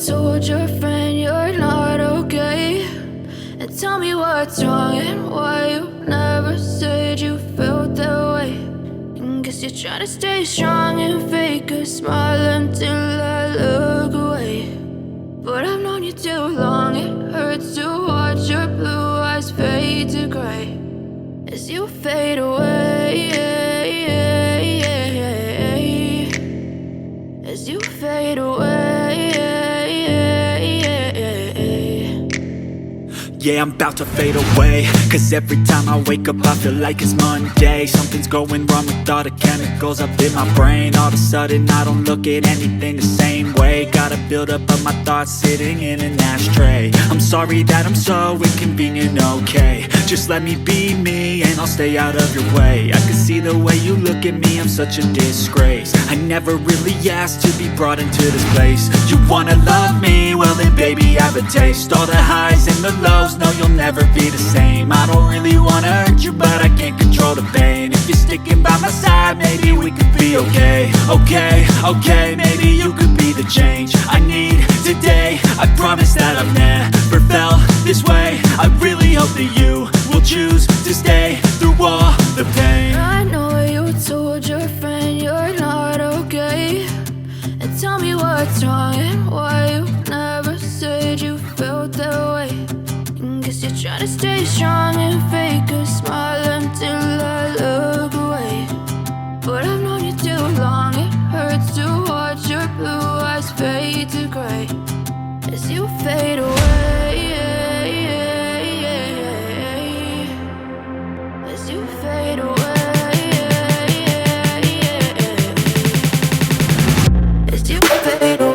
told your friend you're not okay, and tell me what's wrong and why you never said you felt that way. And guess you're trying to stay strong and fake a smile until I look away. But I've known you too long, it hurts to watch your blue eyes fade to gray as you fade away, as you fade away. Yeah, I'm about to fade away, cause every time I wake up I feel like it's Monday. Something's going wrong with all the chemicals up in my brain. All of a sudden I don't look at anything the same way. Gotta build up of my thoughts sitting in an ashtray. I'm sorry that I'm so inconvenient, okay. Just let me be me and I'll stay out of your way. I can see the way you look at me, I'm such a disgrace. I never really asked to be brought into this place. You wanna love me? Well then baby I have a taste. All the highs and the lows, no you'll never be the same. I don't really wanna hurt you but I can't control the pain. If you're sticking by my side maybe we could be okay. Okay, maybe you could be the change I need today. I promise that I've never felt this way. I really hope that you will choose to stay through all the pain. I know you told your friend you're not okay, and tell me what's wrong and why you never said you felt that way. And guess you're trying to stay strong and fake a smile until I look away. But I've known you too long, it hurts to watch your blue eyes fade to gray as you fade away, as you fade away, as you fade away.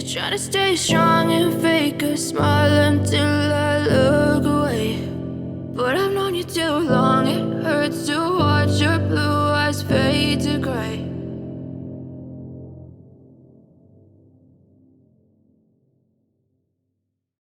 Try to stay strong and fake a smile until I look away. But I've known you too long.